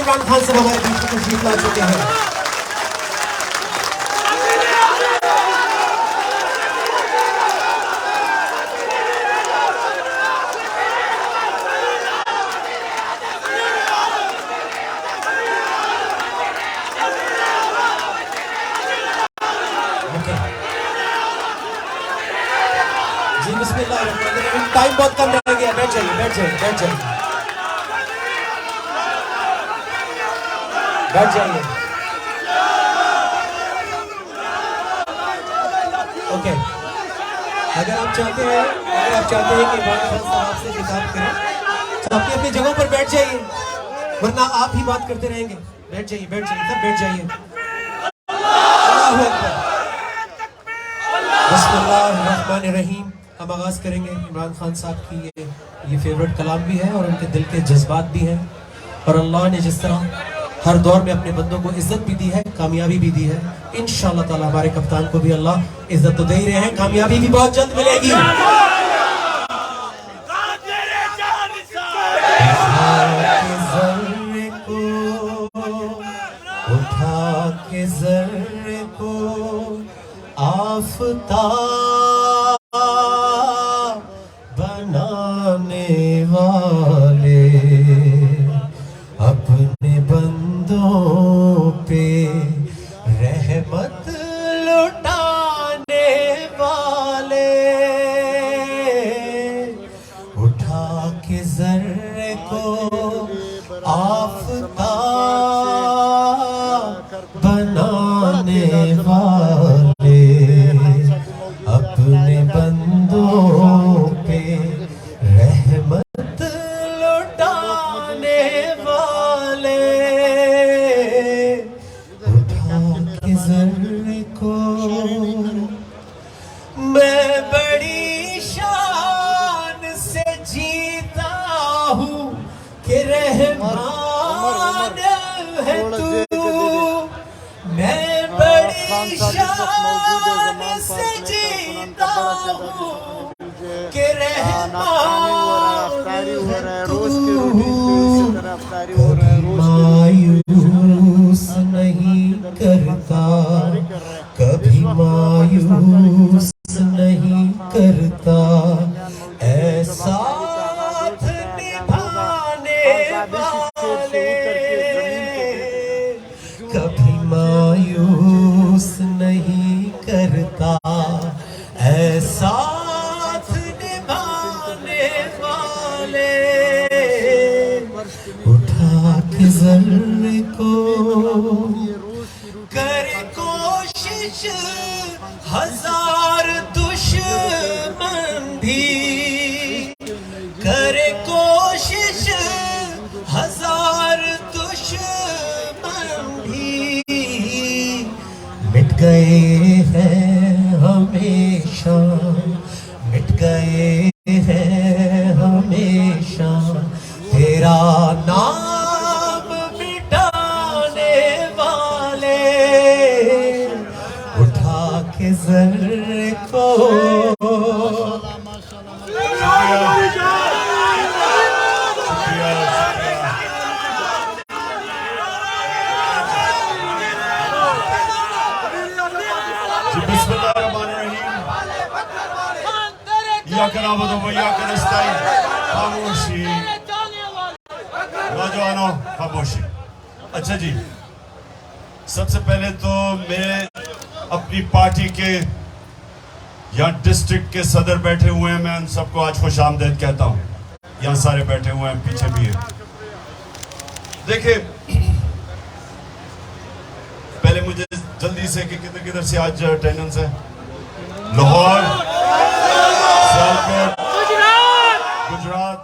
عمران خان صاحب ہمارے بیچ میں تشریف لا چکے ہیں. جی بسم اللہ الرحمن الرحیم. ٹائم بہت کم رہ گیا. بیٹھ جائیے بیٹھ جائیے بیٹھ جائیے بیٹھ جائیے. اوکے, اگر آپ چاہتے ہیں کہ عمران خان صاحب سے خطاب کریں تو اپنی اپنی جگہوں پر بیٹھ جائیے, ورنہ آپ ہی بات کرتے رہیں گے. بیٹھ جائیے سب بیٹھ جائیے. اللہ اکبر. بسم اللہ الرحمن الرحیم. ہم آغاز کریں گے. عمران خان صاحب کی یہ فیوریٹ کلام بھی ہے اور ان کے دل کے جذبات بھی ہیں, اور اللہ نے جس طرح ہر دور میں اپنے بندوں کو عزت بھی دی ہے, کامیابی بھی دی ہے, انشاءاللہ تعالی ہمارے کپتان کو بھی اللہ عزت تو دے ہی رہے ہیں, کامیابی بھی بہت جلد ملے گی. اٹھا کے ذرے کو آفتاب بنانے والے, اپنے بندوں پہ رحمت لٹانے والے, اٹھا کے ذرے کو آفتاب بنانے والے, اپنے بندوں پہ رحمت لٹانے والے, اٹھا کے ذرے کو. میں بڑی شان سے جیتا ہوں کہ رحمان ہے تو, میں بڑی شان سے جیتا ہوں کہ رحمان ہے تو, مایوس نہیں کرتا, کبھی مایوس نہیں کرتا, اے ساتھ نبھانے والے, کبھی مایوس نہیں کرتا, اے ساتھ نبھانے والے, اٹھا کے ذرے کو کر کوشش ہزار دشمن بھی, کرے کوشش ہزار دشمن بھی, مٹ گئے ہیں ہمیشہ, مٹ گئے ہیں ہمیشہ, تیرا نام مٹانے والے, اٹھا کے ذرے کو. بسم اللہ الرحمن الرحیم. ایاک نعبد و ایاک نستعین. خاموشی نوجوانوں, خاموشی. اچھا جی, سب سے پہلے تو میں اپنی پارٹی کے یہاں ڈسٹرکٹ کے صدر بیٹھے ہوئے ہیں, میں ان سب کو آج خوش آمدید کہتا ہوں. یہاں سارے بیٹھے ہوئے ہیں, پیچھے بھی ہیں. دیکھیں, پہلے مجھے جلدی سے کہ کدھر سے آج اٹینڈنس ہے. لاہور, سیالکوٹ, گجرات,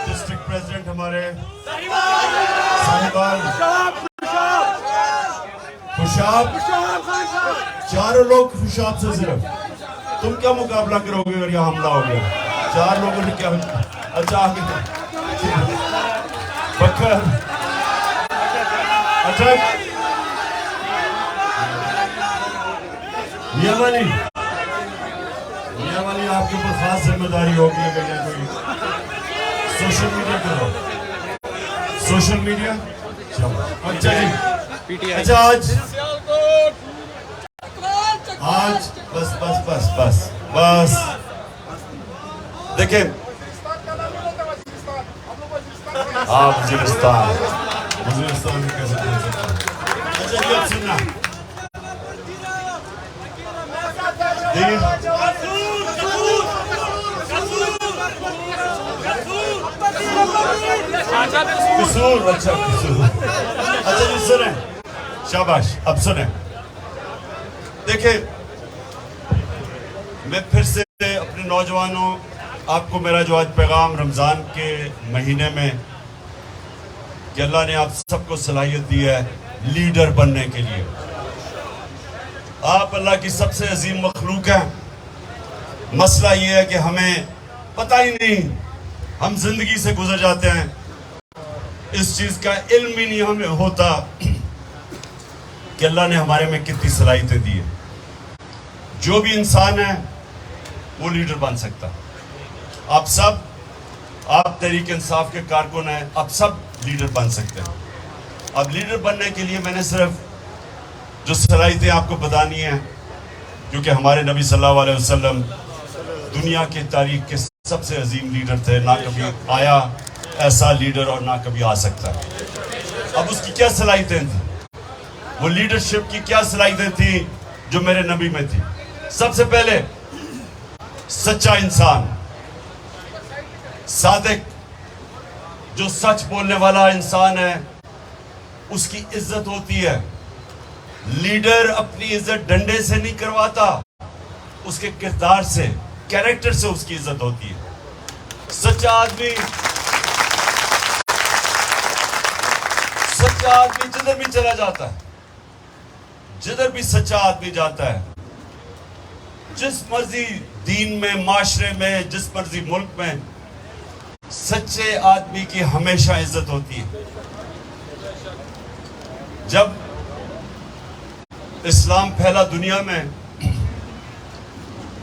ڈسٹرکٹ پریزیڈنٹ ہمارے صاحبان, خوشاب, چاروں لوگ خوشاب سے صرف. تم کیا مقابلہ کرو گے اگر یہاں حملہ ہو گیا؟ چار لوگوں نے کیا. اچھا آگے بکر, اچھا میاں مانی, میاں والی آپ کے اوپر خاص ذمہ داری ہوگی اگر یہ کوئی سوشل میڈیا کرو. سوشل میڈیا اچھا جی. اچھا آج بس بس بس بس بس دیکھیں آپ وزیرستان میں کیسے پہنچ سکتے ہیں. اچھا جی اب سننا قصور. اچھا قصور. اچھا جی سنیں شاباش. اب سنیں دیکھیں میں پھر سے اپنے نوجوانوں آپ کو میرا جو آج پیغام رمضان کے مہینے میں کہ اللہ نے آپ سب کو صلاحیت دی ہے لیڈر بننے کے لیے. آپ اللہ کی سب سے عظیم مخلوق ہیں. مسئلہ یہ ہے کہ ہمیں پتہ ہی نہیں, ہم زندگی سے گزر جاتے ہیں, اس چیز کا علم ہی نہیں ہمیں ہوتا کہ اللہ نے ہمارے میں کتنی صلاحیتیں دی ہیں. جو بھی انسان ہے وہ لیڈر بن سکتا. آپ سب, آپ تحریک انصاف کے کارکن ہیں, آپ سب لیڈر بن سکتے ہیں. اب لیڈر بننے کے لیے میں نے صرف جو صلاحیتیں آپ کو بتانی ہیں, کیونکہ ہمارے نبی صلی اللہ علیہ وسلم دنیا کی تاریخ کے سب سے عظیم لیڈر تھے. نہ کبھی آیا ایسا لیڈر اور نہ کبھی آ سکتا. اب اس کی کیا صلاحیتیں تھیں, وہ لیڈرشپ کی کیا صلاحیتیں تھیں جو میرے نبی میں تھی. سب سے پہلے سچا انسان, صادق, جو سچ بولنے والا انسان ہے اس کی عزت ہوتی ہے. لیڈر اپنی عزت ڈنڈے سے نہیں کرواتا, اس کے کردار سے, کیریکٹر سے اس کی عزت ہوتی ہے. سچا آدمی جدھر بھی چلا جاتا ہے, جدھر بھی سچا آدمی جاتا ہے, جس مرضی دین میں, معاشرے میں, جس مرضی ملک میں, سچے آدمی کی ہمیشہ عزت ہوتی ہے. جب اسلام پھیلا دنیا میں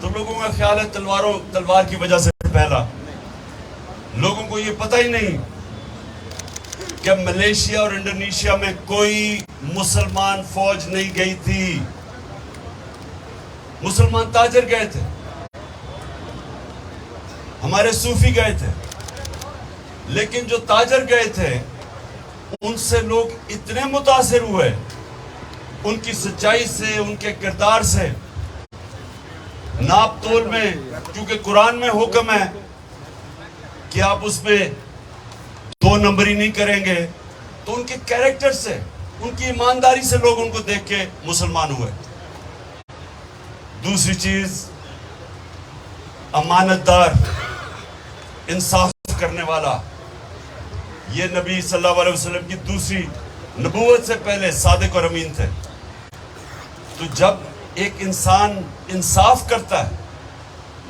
تو لوگوں کا خیال ہے تلوار کی وجہ سے پھیلا. لوگوں کو یہ پتہ ہی نہیں کہ ملیشیا اور انڈونیشیا میں کوئی مسلمان فوج نہیں گئی تھی. مسلمان تاجر گئے تھے, ہمارے صوفی گئے تھے, لیکن جو تاجر گئے تھے ان سے لوگ اتنے متاثر ہوئے, ان کی سچائی سے, ان کے کردار سے. ناپ تول میں, کیونکہ قرآن میں حکم ہے کہ آپ اس میں 2 نمبری نہیں کریں گے, تو ان کے کیریکٹر سے, ان کی ایمانداری سے لوگ ان کو دیکھ کے مسلمان ہوئے. دوسری چیز امانت دار, انصاف کرنے والا. یہ نبی صلی اللہ علیہ وسلم کی دوسری نبوت سے پہلے صادق اور امین تھے. تو جب ایک انسان انصاف کرتا ہے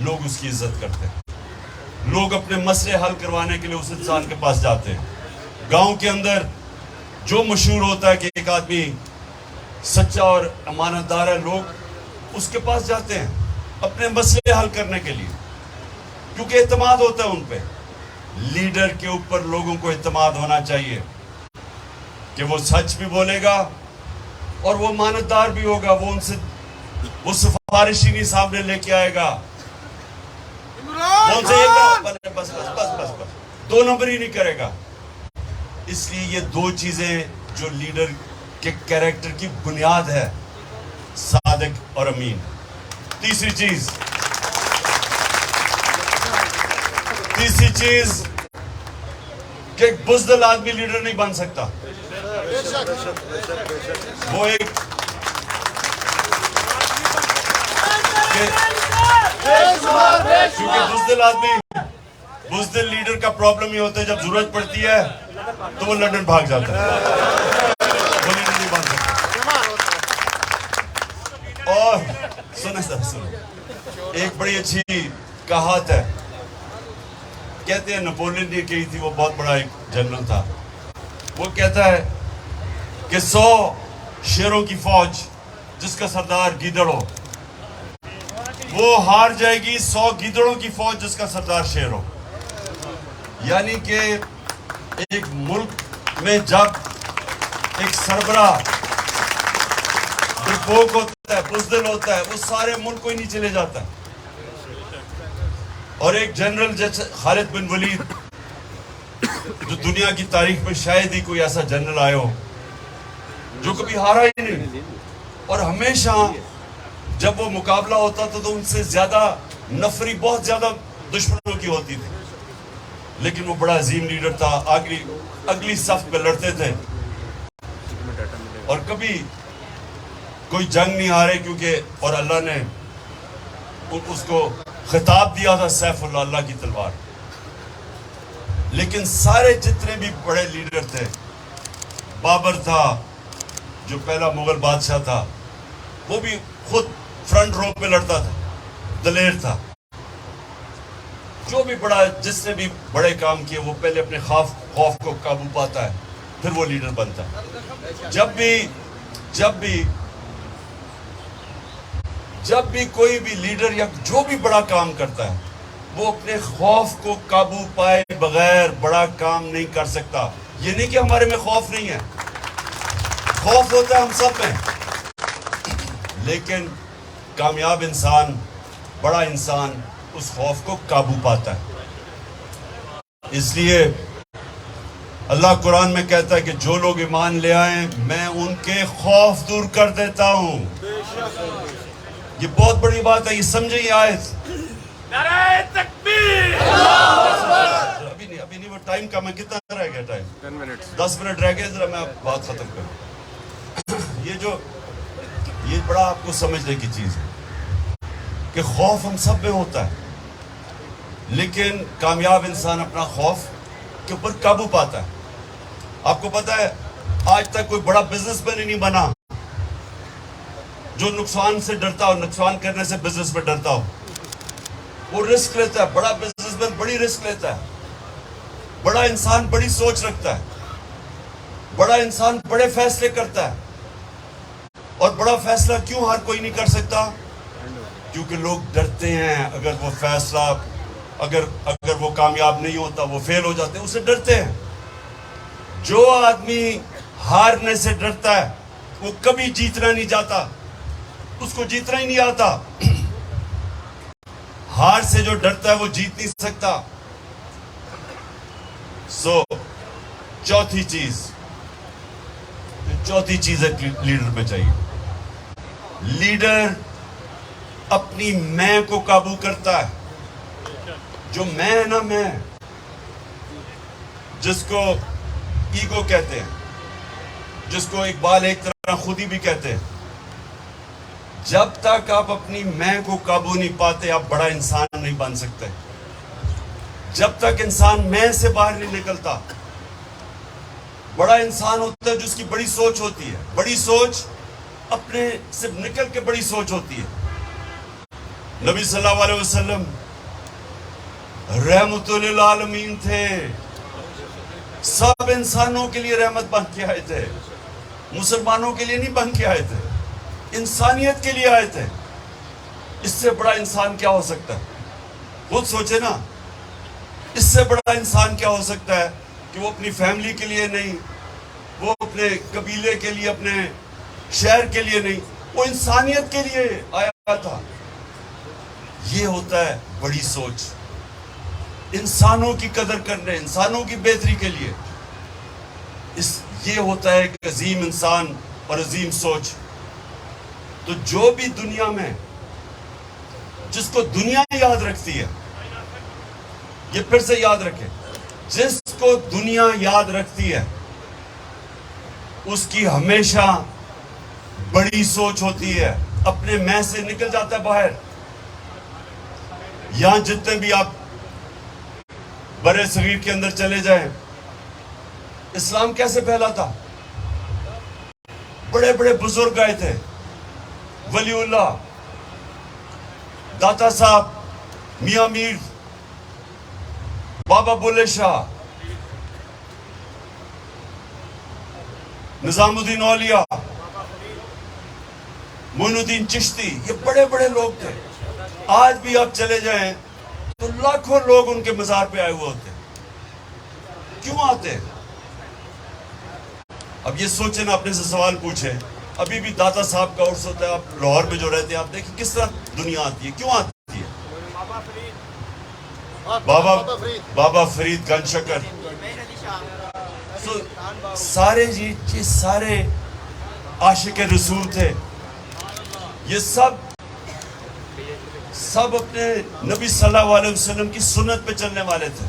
لوگ اس کی عزت کرتے ہیں. لوگ اپنے مسئلے حل کروانے کے لیے اس انسان کے پاس جاتے ہیں. گاؤں کے اندر جو مشہور ہوتا ہے کہ ایک آدمی سچا اور امانت دار ہے, لوگ اس کے پاس جاتے ہیں اپنے مسئلے حل کرنے کے لیے, کیونکہ اعتماد ہوتا ہے ان پہ. لیڈر کے اوپر لوگوں کو اعتماد ہونا چاہیے کہ وہ سچ بھی بولے گا اور وہ امانت دار بھی ہوگا. وہ ان سے وہ سفارش ہی نہیں سامنے لے کے آئے گا, وہ ان سے یہ بس 2 نمبر ہی نہیں کرے گا. اس لیے یہ 2 چیزیں جو لیڈر کے کیریکٹر کی بنیاد ہے, صادق اور امین. تیسری چیز کہ ایک بزدل آدمی لیڈر نہیں بن سکتا. وہ ایک کیونکہ بزدل آدمی, بزدل لیڈر کا پرابلم یہ ہوتا ہے جب ضرورت پڑتی ہے تو وہ لندن بھاگ جاتا ہے, وہ لیڈر نہیں بن سکتا. اور سنیں, ایک بڑی اچھی کہات ہے, کہتے ہیں نپولین نے کہی تھی, وہ بہت بڑا ایک جنرل تھا. وہ کہتا ہے کہ 100 شیروں کی فوج جس کا سردار گیدڑ ہو, وہ ہار جائے گی 100 گیدڑوں کی فوج جس کا سردار شیر ہو. یعنی کہ ایک ملک میں جب ایک سربراہ ڈرپوک ہوتا ہے, بزدل ہوتا ہے, وہ سارے ملک کو ہی نہیں چلے جاتا ہے. اور ایک جنرل جیسے خالد بن ولید, جو دنیا کی تاریخ میں شاید ہی کوئی ایسا جنرل آئے ہو جو کبھی ہارا ہی نہیں, اور ہمیشہ جب وہ مقابلہ ہوتا تھا تو ان سے زیادہ نفری بہت زیادہ دشمنوں کی ہوتی تھی, لیکن وہ بڑا عظیم لیڈر تھا. اگلی صف پہ لڑتے تھے اور کبھی کوئی جنگ نہیں ہارے, کیونکہ اور اللہ نے اس کو خطاب دیا تھا سیف اللہ, اللہ کی تلوار. لیکن سارے جتنے بھی بڑے لیڈر تھے, بابر تھا جو پہلا مغل بادشاہ تھا, وہ بھی خود فرنٹ رو پہ لڑتا تھا, دلیر تھا. جو بھی بڑا, جس نے بھی بڑے کام کیے, وہ پہلے اپنے خوف کو قابو پاتا ہے, پھر وہ لیڈر بنتا ہے. جب بھی کوئی بھی لیڈر یا جو بھی بڑا کام کرتا ہے, وہ اپنے خوف کو قابو پائے بغیر بڑا کام نہیں کر سکتا. یہ نہیں کہ ہمارے میں خوف نہیں ہے, خوف ہوتا ہے ہم سب میں, لیکن کامیاب انسان, بڑا انسان اس خوف کو قابو پاتا ہے. اس لیے اللہ قرآن میں کہتا ہے کہ جو لوگ ایمان لے آئیں میں ان کے خوف دور کر دیتا ہوں. یہ بہت بڑی بات ہے, یہ سمجھیں یہ آیت. نعرہ تکبیر! ابھی نہیں, وہ ٹائم کا میں کتنا رہ گیا ٹائم؟ 10 منٹ رہ گئے, ذرا میں بات ختم کروں. یہ بڑا آپ کو سمجھنے کی چیز ہے کہ خوف ہم سب میں ہوتا ہے, لیکن کامیاب انسان اپنا خوف کے اوپر قابو پاتا ہے. آپ کو پتا ہے آج تک کوئی بڑا بزنس مین ہی نہیں بنا جو نقصان سے ڈرتا ہو, نقصان کرنے سے بزنس میں ڈرتا ہو. وہ رسک لیتا ہے, بڑا بزنس مین بڑی رسک لیتا ہے. بڑا انسان بڑی سوچ رکھتا ہے, بڑا انسان بڑے فیصلے کرتا ہے. اور بڑا فیصلہ کیوں ہر کوئی نہیں کر سکتا؟ کیونکہ لوگ ڈرتے ہیں. اگر وہ فیصلہ اگر وہ کامیاب نہیں ہوتا, وہ فیل ہو جاتے ہیں, اسے ڈرتے ہیں. جو آدمی ہارنے سے ڈرتا ہے وہ کبھی جیتنا نہیں چاہتا, اس کو جیتنا ہی نہیں آتا. ہار سے جو ڈرتا ہے وہ جیت نہیں سکتا. چوتھی چیز ہے لیڈر میں چاہیے. لیڈر اپنی میں کو قابو کرتا ہے. جو میں ہے نا, میں جس کو ایگو کہتے ہیں, جس کو اقبال ایک طرح خودی بھی کہتے ہیں, جب تک آپ اپنی میں کو قابو نہیں پاتے آپ بڑا انسان نہیں بن سکتے. جب تک انسان میں سے باہر نہیں نکلتا, بڑا انسان ہوتا ہے جس کی بڑی سوچ ہوتی ہے. بڑی سوچ اپنے سے نکل کے بڑی سوچ ہوتی ہے. نبی صلی اللہ علیہ وسلم رحمت للعالمین تھے, سب انسانوں کے لیے رحمت بن کے آئے تھے. مسلمانوں کے لیے نہیں بن کے آئے تھے, انسانیت کے لیے آئے تھے. اس سے بڑا انسان کیا ہو سکتا ہے؟ خود سوچے نا, اس سے بڑا انسان کیا ہو سکتا ہے کہ وہ اپنی فیملی کے لیے نہیں, وہ اپنے قبیلے کے لیے, اپنے شہر کے لیے نہیں, وہ انسانیت کے لیے آیا تھا. یہ ہوتا ہے بڑی سوچ, انسانوں کی قدر کرنے, انسانوں کی بہتری کے لیے. یہ ہوتا ہے ایک عظیم انسان اور عظیم سوچ. تو جو بھی دنیا میں, جس کو دنیا یاد رکھتی ہے, یہ پھر سے یاد رکھیں, جس کو دنیا یاد رکھتی ہے اس کی ہمیشہ بڑی سوچ ہوتی ہے, اپنے میں سے نکل جاتا ہے باہر. یہاں جتنے بھی آپ برے صغیر کے اندر چلے جائیں, اسلام کیسے پھیلا تھا؟ بڑے بڑے بزرگ آئے تھے, ولی اللہ, داتا صاحب, میاں میر, بابا بلے شاہ, نظام الدین اولیاء, معین الدین چشتی, یہ بڑے بڑے لوگ تھے. آج بھی آپ چلے جائیں تو لاکھوں لوگ ان کے مزار پہ آئے ہوئے ہوتے ہیں. کیوں آتے ہیں؟ اب یہ سوچیں نا، اپنے سے سوال پوچھیں. ابھی بھی داتا صاحب کا عرس ہوتا ہے، آپ لاہور میں جو رہتے ہیں آپ دیکھیں کس طرح دنیا آتی ہے. کیوں آتی ہے؟ بابا فرید گن شکر، سارے یہ سارے عاشق رسول تھے. یہ سب اپنے نبی صلی اللہ علیہ وسلم کی سنت پہ چلنے والے تھے.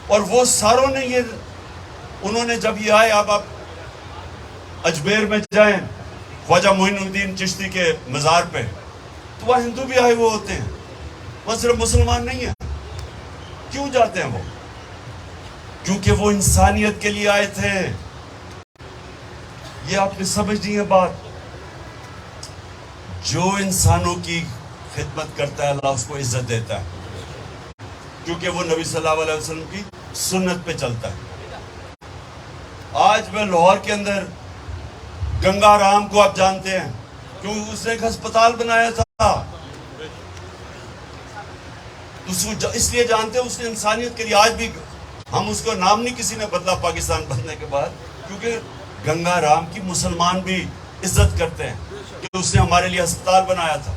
اور وہ ساروں نے انہوں نے جب یہ آئے، اب آپ اجمیر میں جائیں خواجہ معین الدین چشتی کے مزار پہ، تو وہاں ہندو بھی آئے ہوئے ہوتے ہیں، وہاں صرف مسلمان نہیں ہیں. کیوں جاتے ہیں وہ؟ کیونکہ وہ انسانیت کے لیے آئے تھے. یہ آپ نے سمجھنی ہے بات. جو انسانوں کی خدمت کرتا ہے اللہ اس کو عزت دیتا ہے، کیونکہ وہ نبی صلی اللہ علیہ وسلم کی سنت پہ چلتا ہے. آج میں لاہور کے اندر گنگا رام کو آپ جانتے ہیں، کیونکہ اس نے ایک ہسپتال بنایا تھا. اس کو اس لیے جانتے ہیں، اس نے انسانیت کے لیے. آج بھی ہم اس کو نام نہیں کسی نے بدلا پاکستان بننے کے بعد، کیونکہ گنگا رام کی مسلمان بھی عزت کرتے ہیں کہ اس نے ہمارے لیے ہسپتال بنایا تھا.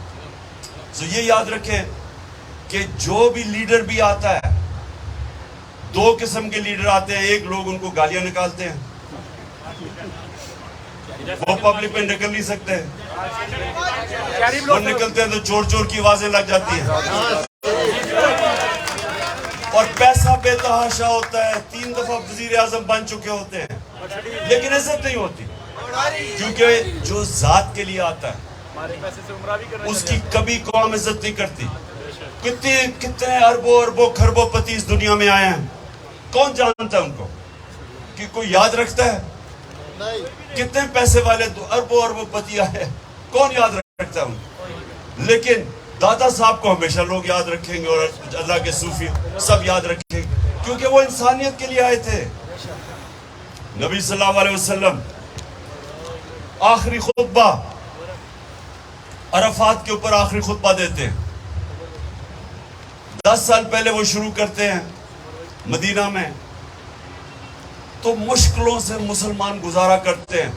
تو یہ یاد رکھیں کہ جو بھی لیڈر بھی آتا ہے، دو قسم کے لیڈر آتے ہیں. ایک لوگ ان کو گالیاں نکالتے ہیں، وہ پبلک پہ نکل نہیں سکتے، وہ نکلتے ہیں تو چور چور کی آوازیں لگ جاتی ہیں. اور پیسہ بے تحاشا ہوتا ہے، 3 دفعہ وزیر اعظم بن چکے ہوتے ہیں، لیکن عزت نہیں ہوتی. کیونکہ جو ذات کے لیے آتا ہے اس کی کبھی قوم عزت نہیں کرتی. کتنے اربوں خربوں پتی اس دنیا میں آئے ہیں، کون جانتا ہے ان کو؟ کہ کوئی یاد رکھتا ہے؟ کتنے پیسے والے اربوں پتی آئے، کون یاد رکھتا ہے ان کو؟ لیکن دادا صاحب کو ہمیشہ لوگ یاد رکھیں گے، اور اللہ کے صوفی سب یاد رکھیں گے، کیونکہ وہ انسانیت کے لیے آئے تھے. نبی صلی اللہ علیہ وسلم آخری خطبہ عرفات کے اوپر آخری خطبہ دیتے ہیں. 10 سال پہلے وہ شروع کرتے ہیں مدینہ میں، تو مشکلوں سے مسلمان گزارا کرتے ہیں.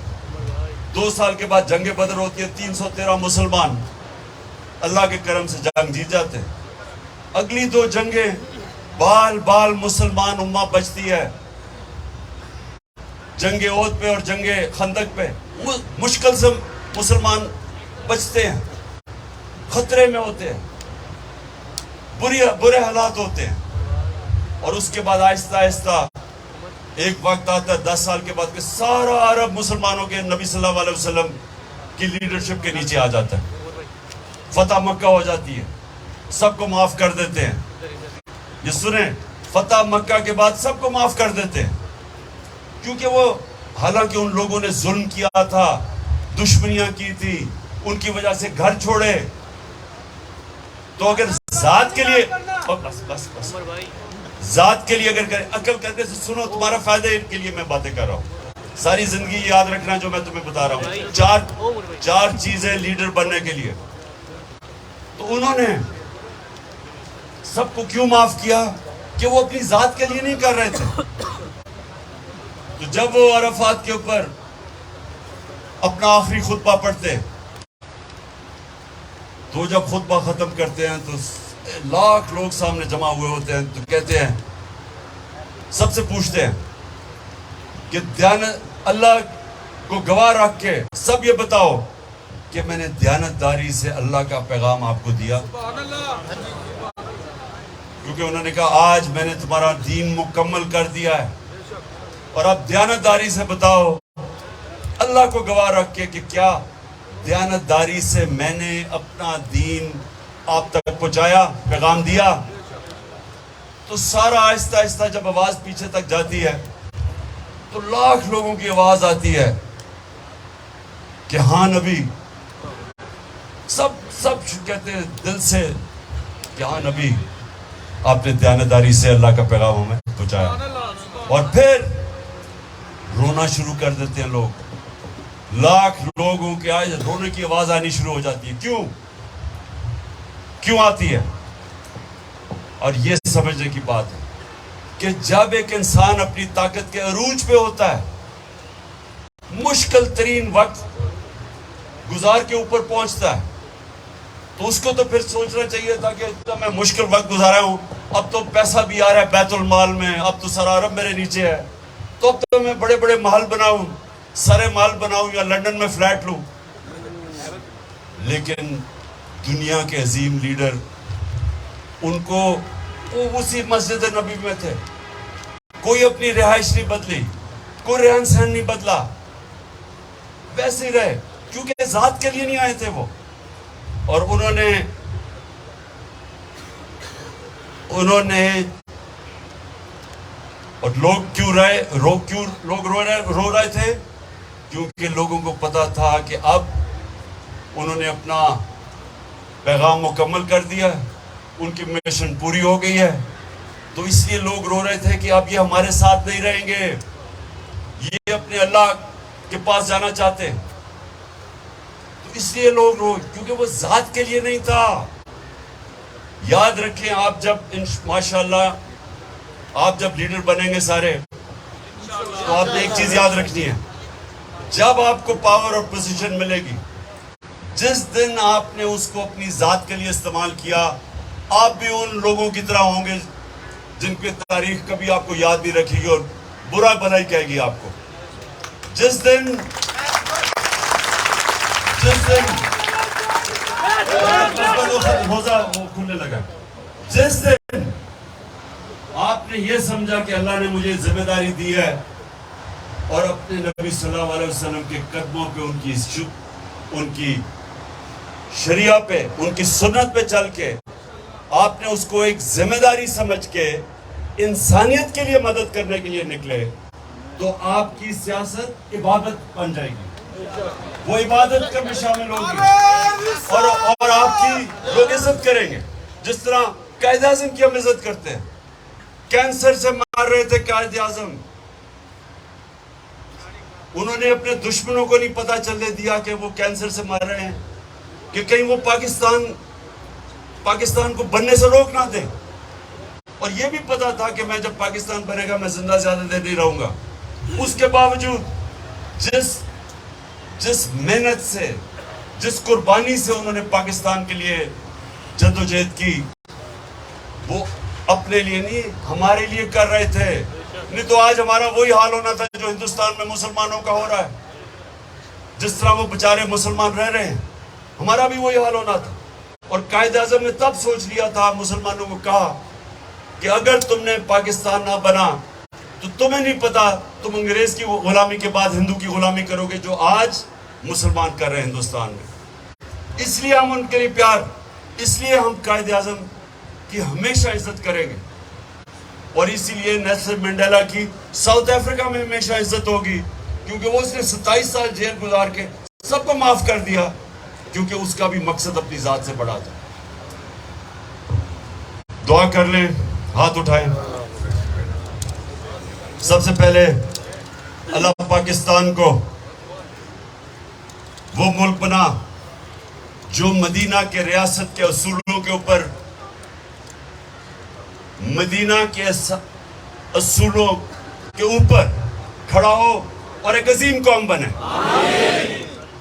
2 سال کے بعد جنگ بدر ہوتی ہے، 313 مسلمان اللہ کے کرم سے جنگ جیت جاتے ہیں. اگلی 2 جنگیں بال مسلمان امہ بچتی ہے. جنگ احد پہ اور جنگ خندق پہ مشکل سے مسلمان بچتے ہیں، خطرے میں ہوتے ہیں، برے حالات ہوتے ہیں. اور اس کے بعد آہستہ آہستہ ایک وقت آتا ہے 10 سال کے بعد کہ سارا عرب مسلمانوں کے نبی صلی اللہ علیہ وسلم کی لیڈرشپ کے نیچے آ جاتا ہے. فتح مکہ ہو جاتی ہے، سب کو معاف کر دیتے ہیں. یہ سنیں، فتح مکہ کے بعد سب کو معاف کر دیتے ہیں، کیونکہ وہ حالانکہ ان لوگوں نے ظلم کیا تھا، دشمنیاں کی تھی، ان کی وجہ سے گھر چھوڑے. تو اگر ذات کے لیے ذات کے لیے اگر کریں، عقل کرنے سے سنو، تمہارا فائدہ کے لیے میں باتیں کر رہا ہوں. ساری زندگی یاد رکھنا جو میں تمہیں بتا رہا ہوں. چار چیزیں لیڈر بننے کے لیے. تو انہوں نے سب کو کیوں معاف کیا؟ کہ وہ اپنی ذات کے لیے نہیں کر رہے تھے. تو جب وہ عرفات کے اوپر اپنا آخری خطبہ پڑھتے ہیں، تو جب خطبہ ختم کرتے ہیں تو لاکھ لوگ سامنے جمع ہوئے ہوتے ہیں. تو کہتے ہیں، سب سے پوچھتے ہیں کہ اللہ کو گواہ رکھ کے سب یہ بتاؤ کہ میں نے دیانتداری سے اللہ کا پیغام آپ کو دیا. کیونکہ انہوں نے کہا آج میں نے تمہارا دین مکمل کر دیا ہے، اور اب دیانتداری سے بتاؤ اللہ کو گواہ رکھ کے کہ کیا دیانتداری سے میں نے اپنا دین آپ تک پہنچایا، پیغام دیا. تو سارا آہستہ آہستہ جب آواز پیچھے تک جاتی ہے تو لاکھ لوگوں کی آواز آتی ہے کہ ہاں نبی. سب کہتے ہیں دل سے کہ ہاں نبی، آپ نے دیانتداری سے اللہ کا پیغام ہمیں پہنچایا. اور پھر رونا شروع کر دیتے ہیں لوگ. لاکھ لوگوں کے آج رونے کی آواز آنی شروع ہو جاتی ہے. کیوں؟ کیوں آتی ہے؟ اور یہ سمجھنے کی بات ہے کہ جب ایک انسان اپنی طاقت کے عروج پہ ہوتا ہے، مشکل ترین وقت گزار کے اوپر پہنچتا ہے، تو اس کو تو پھر سوچنا چاہیے تھا کہ اتنا میں مشکل وقت گزارا ہوں، اب تو پیسہ بھی آ رہا ہے بیت المال میں، اب تو سارا عرب میرے نیچے ہے، تو اب تو میں بڑے بڑے محل بناؤں، سارے محل بناؤں یا لنڈن میں فلیٹ لوں۔ لیکن دنیا کے عظیم لیڈر، ان کو وہ اسی مسجد نبی میں تھے، کوئی اپنی رہائش نہیں بدلی، کوئی رہن سہن نہیں بدلا، ویسے ہی رہے، کیونکہ ذات کے لیے نہیں آئے تھے وہ۔ اور انہوں نے اور لوگ کیوں رو رہے تھے؟ کیونکہ لوگوں کو پتا تھا کہ اب انہوں نے اپنا پیغام مکمل کر دیا ہے، ان کی مشن پوری ہو گئی ہے، تو اس لیے لوگ رو رہے تھے کہ اب یہ ہمارے ساتھ نہیں رہیں گے، یہ اپنے اللہ کے پاس جانا چاہتے ہیں۔ تو اس لیے لوگ رو، کیونکہ وہ ذات کے لیے نہیں تھا۔ یاد رکھیں، آپ جب ماشاءاللہ آپ جب لیڈر بنیں گے سارے، تو آپ نے ایک چیز یاد رکھنی ہے، جب آپ کو پاور اور پوزیشن ملے گی، جس دن آپ نے اس کو اپنی ذات کے لیے استعمال کیا، آپ بھی ان لوگوں کی طرح ہوں گے جن کی تاریخ کبھی آپ کو یاد نہیں رکھے گی اور برا بھلائی کہے گی آپ کو۔ جس دن آپ نے یہ سمجھا کہ اللہ نے مجھے ذمہ داری دی ہے، اور اپنے نبی صلی اللہ علیہ وسلم کے قدموں پہ، ان کی شریعہ پہ، ان کی سنت پہ چل کے آپ نے اس کو ایک ذمہ داری سمجھ کے انسانیت کے لیے مدد کرنے کے لیے نکلے، تو آپ کی سیاست عبادت بن جائے گی، وہ عبادت میں شامل ہوگی، اور آپ کی لوگ عزت کریں گے، جس طرح قائد اعظم کی ہم عزت کرتے ہیں۔ کینسر سے مار رہے تھے قائد اعظم، انہوں نے اپنے دشمنوں کو نہیں پتا چلنے دیا کہ وہ کینسر سے مر رہے ہیں، کہ کہیں وہ پاکستان کو بننے سے روک نہ دیں، اور یہ بھی پتا تھا کہ میں جب پاکستان بنے گا میں زندہ زیادہ دیر نہیں رہوں گا۔ اس کے باوجود جس محنت سے، جس قربانی سے انہوں نے پاکستان کے لیے جدوجہد کی، وہ اپنے لیے نہیں ہمارے لیے کر رہے تھے، نہیں تو آج ہمارا وہی حال ہونا تھا جو ہندوستان میں مسلمانوں کا ہو رہا ہے۔ جس طرح وہ بیچارے مسلمان رہ رہے ہیں، ہمارا بھی وہی حال ہونا تھا۔ اور قائد اعظم نے تب سوچ لیا تھا، مسلمانوں کو کہا کہ اگر تم نے پاکستان نہ بنا تو تمہیں نہیں پتا تم انگریز کی غلامی کے بعد ہندو کی غلامی کرو گے، جو آج مسلمان کر رہے ہیں ہندوستان میں۔ اس لیے ہم ان کے لیے پیار، اس لیے ہم قائد اعظم کی ہمیشہ عزت کریں گے، اور اسی لیے نیلسن منڈیلا کی ساؤتھ افریقہ میں ہمیشہ عزت ہوگی، کیونکہ وہ اس نے 27 سال جیل گزار کے سب کو معاف کر دیا، کیونکہ اس کا بھی مقصد اپنی ذات سے بڑا تھا۔ دعا کر لیں، ہاتھ اٹھائیں۔ سب سے پہلے اللہ پاکستان کو وہ ملک بنا جو مدینہ کے ریاست کے اصولوں کے اوپر، مدینہ کے اصولوں کے اوپر کھڑا ہو اور ایک عظیم قوم بنے۔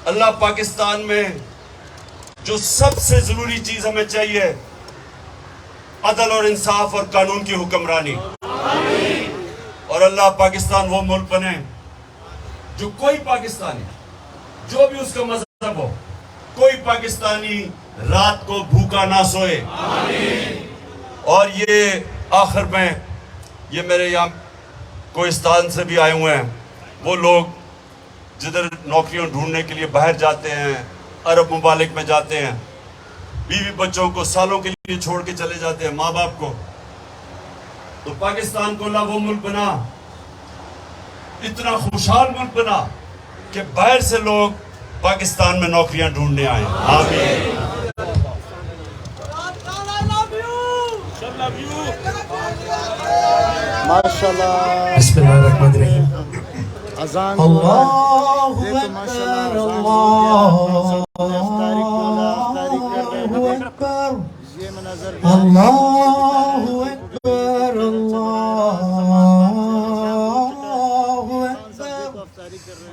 اللہ پاکستان میں جو سب سے ضروری چیز ہمیں چاہیے، عدل اور انصاف اور قانون کی حکمرانی، اور اللہ پاکستان وہ ملک بنے جو کوئی پاکستانی، جو بھی اس کا مذہب ہو، کوئی پاکستانی رات کو بھوکا نہ سوئے۔ اور یہ آخر میں، یہ میرے یہاں کوہستان سے بھی آئے ہوئے ہیں وہ لوگ جدھر نوکریاں ڈھونڈنے کے لیے باہر جاتے ہیں، عرب ممالک میں جاتے ہیں، بیوی بچوں کو سالوں کے لیے چھوڑ کے چلے جاتے ہیں، ماں باپ کو، تو پاکستان کو اللہ وہ ملک بنا، اتنا خوشحال ملک بنا کہ باہر سے لوگ پاکستان میں نوکریاں ڈھونڈنے آئیں۔ آمین۔ ماشاءاللہ۔ بسم اللہ الرحمن الرحیم۔ اذان اللہ ماشاءاللہ، اکبر، اللہ اللہ اکبر۔ الله أكبر الله أكبر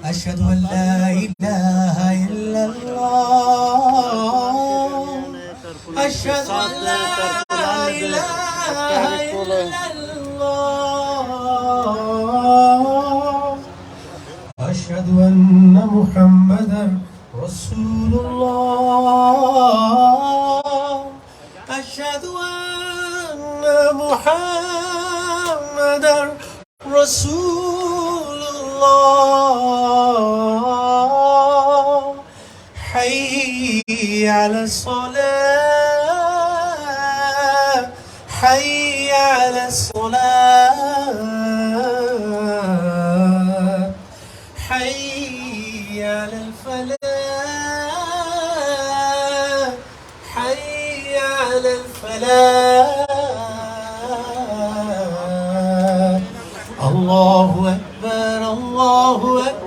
أشهد أن لا إله إلا الله أشهد أن لا إله إلا الله أشهد أن محمدا رسول الله أشهد أن محمدا رسول الله حي على الصلاة حي على الصلاة حي على الفلاح حي على الفلاح الله أكبر الله أكبر